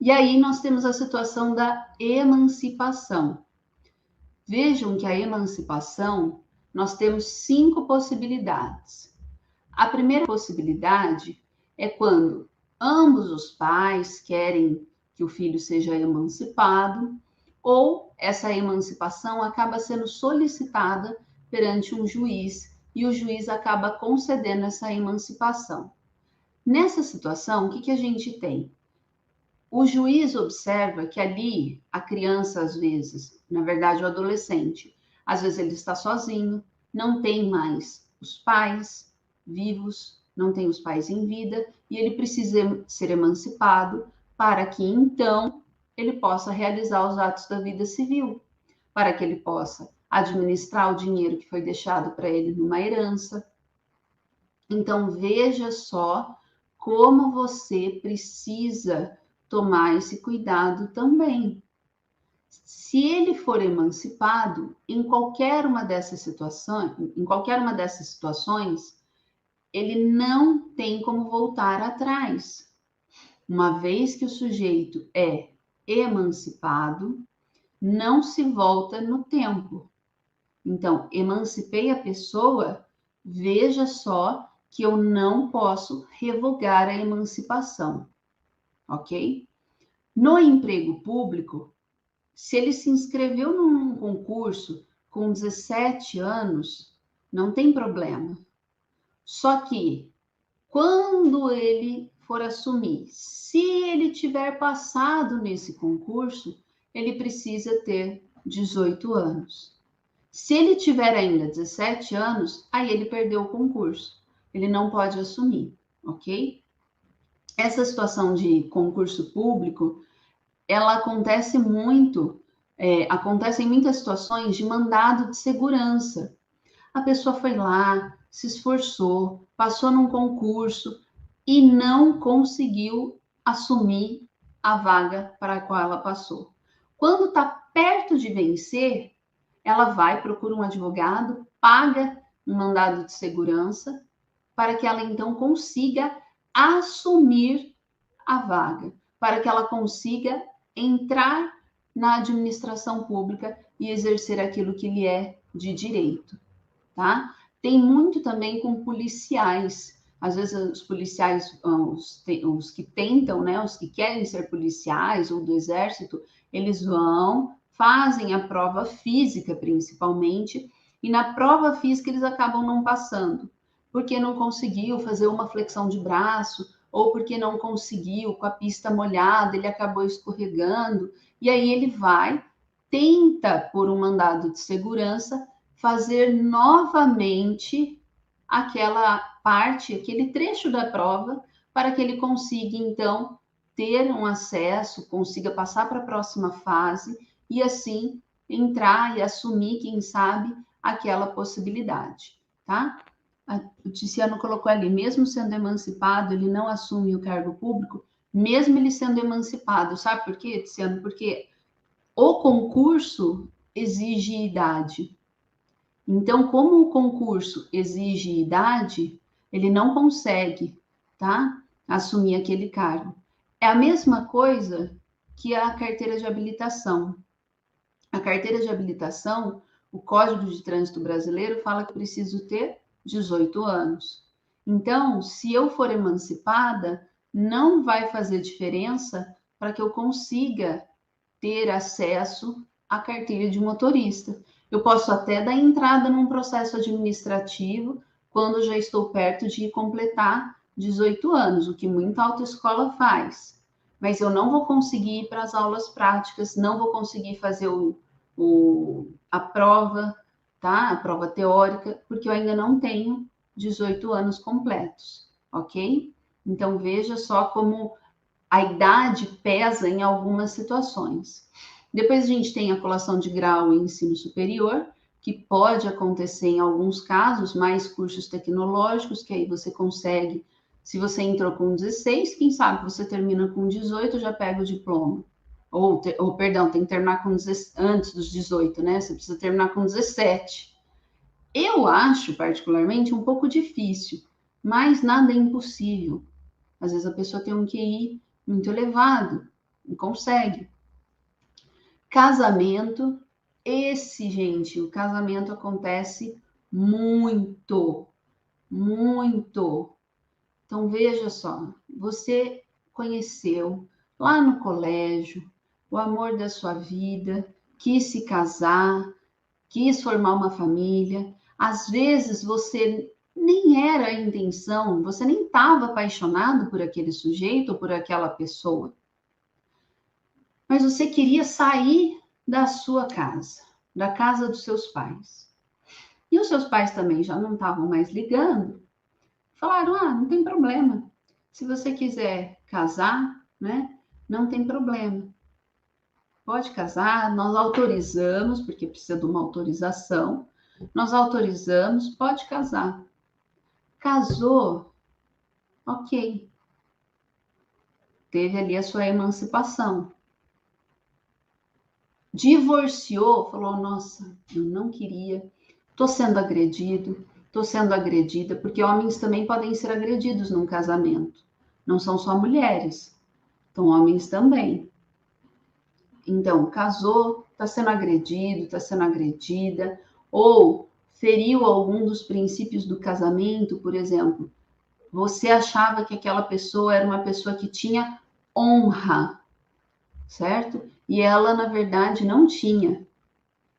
E aí nós temos a situação da emancipação. Vejam que a emancipação, nós temos 5 possibilidades. A primeira possibilidade é quando ambos os pais querem que o filho seja emancipado, ou essa emancipação acaba sendo solicitada perante um juiz e o juiz acaba concedendo essa emancipação. Nessa situação, o que a gente tem? O juiz observa que ali a criança, às vezes, na verdade o adolescente, às vezes ele está sozinho, não tem mais os pais vivos, não tem os pais em vida, e ele precisa ser emancipado para que então ele possa realizar os atos da vida civil, para que ele possa administrar o dinheiro que foi deixado para ele numa herança. Então veja só como você precisa tomar esse cuidado também. Se ele for emancipado, em qualquer uma dessas situações, ele não tem como voltar atrás. Uma vez que o sujeito é emancipado, não se volta no tempo. Então, emancipei a pessoa, veja só que eu não posso revogar a emancipação, ok? No emprego público, se ele se inscreveu num concurso com 17 anos, não tem problema. Só que, quando ele for assumir, se ele tiver passado nesse concurso, ele precisa ter 18 anos. Se ele tiver ainda 17 anos, aí ele perdeu o concurso. Ele não pode assumir, ok? Essa situação de concurso público, ela acontece muito, acontece em muitas situações de mandado de segurança. A pessoa foi lá, se esforçou, passou num concurso e não conseguiu assumir a vaga para a qual ela passou. Quando está perto de vencer, ela vai, procura um advogado, paga um mandado de segurança para que ela então consiga assumir a vaga, para que ela consiga entrar na administração pública e exercer aquilo que lhe é de direito, tá? Tem muito também com policiais. Às vezes os policiais, os que tentam, né, os que querem ser policiais ou do exército, eles vão, fazem a prova física principalmente, e na prova física eles acabam não passando, porque não conseguiu fazer uma flexão de braço, ou porque não conseguiu, com a pista molhada, ele acabou escorregando, e aí ele vai, tenta, por um mandado de segurança, fazer novamente aquela parte, aquele trecho da prova, para que ele consiga, então, ter um acesso, consiga passar para a próxima fase e, assim, entrar e assumir, quem sabe, aquela possibilidade, tá? O Tiziano colocou ali, mesmo sendo emancipado, ele não assume o cargo público, mesmo ele sendo emancipado. Sabe por quê, Tiziano? Porque o concurso exige idade. Então, como o concurso exige idade, ele não consegue, tá? Assumir aquele cargo. É a mesma coisa que a carteira de habilitação. A carteira de habilitação, o Código de Trânsito Brasileiro fala que eu preciso ter 18 anos. Então, se eu for emancipada, não vai fazer diferença para que eu consiga ter acesso à carteira de motorista. Eu posso até dar entrada num processo administrativo quando já estou perto de completar 18 anos, o que muita autoescola faz. Mas eu não vou conseguir ir para as aulas práticas, não vou conseguir fazer a prova, tá? A prova teórica, porque eu ainda não tenho 18 anos completos, ok? Então veja só como a idade pesa em algumas situações. Depois a gente tem a colação de grau em ensino superior, que pode acontecer em alguns casos, mais cursos tecnológicos, que aí você consegue, se você entrou com 16, quem sabe você termina com 18, já pega o diploma. Perdão, tem que terminar antes dos 18, né? Você precisa terminar com 17. Eu acho, particularmente, um pouco difícil, mas nada é impossível. Às vezes a pessoa tem um QI muito elevado, não consegue. Casamento, gente, o casamento acontece muito, muito. Então, veja só, você conheceu lá no colégio o amor da sua vida, quis se casar, quis formar uma família. Às vezes você nem era a intenção, você nem estava apaixonado por aquele sujeito ou por aquela pessoa, mas você queria sair da sua casa, da casa dos seus pais. E os seus pais também já não estavam mais ligando, falaram: ah, não tem problema. Se você quiser casar, né? Não tem problema. Pode casar, nós autorizamos, porque precisa de uma autorização. Nós autorizamos, pode casar. Casou, ok. Teve ali a sua emancipação. Divorciou, falou: nossa, eu não queria, estou sendo agredido, estou sendo agredida, porque homens também podem ser agredidos num casamento. Não são só mulheres, então homens também. Então, casou, está sendo agredido, está sendo agredida, ou feriu algum dos princípios do casamento, por exemplo, você achava que aquela pessoa era uma pessoa que tinha honra, certo? E ela, na verdade, não tinha.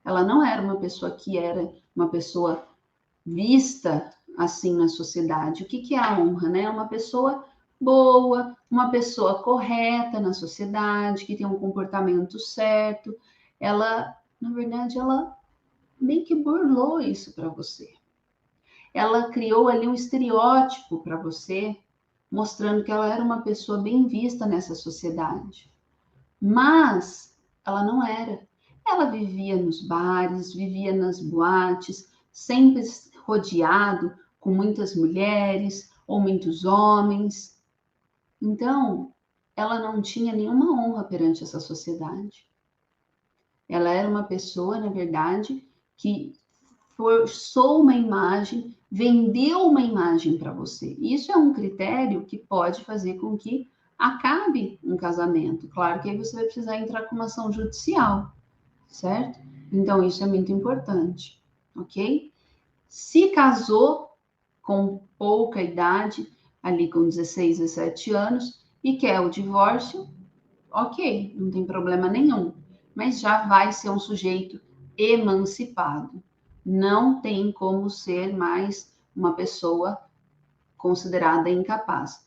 Ela não era uma pessoa que era uma pessoa vista assim na sociedade. O que que é a honra, né? É uma pessoa boa, uma pessoa correta na sociedade, que tem um comportamento certo. Ela, na verdade, ela meio que burlou isso para você. Ela criou ali um estereótipo para você, mostrando que ela era uma pessoa bem vista nessa sociedade. Mas ela não era. Ela vivia nos bares, vivia nas boates, sempre rodeado com muitas mulheres ou muitos homens. Então, ela não tinha nenhuma honra perante essa sociedade. Ela era uma pessoa, na verdade, que forçou uma imagem, vendeu uma imagem para você. Isso é um critério que pode fazer com que acabe um casamento. Claro que aí você vai precisar entrar com uma ação judicial, certo? Então, isso é muito importante, ok? Se casou com pouca idade, ali com 16, 17 anos, e quer o divórcio, ok, não tem problema nenhum, mas já vai ser um sujeito emancipado. Não tem como ser mais uma pessoa considerada incapaz.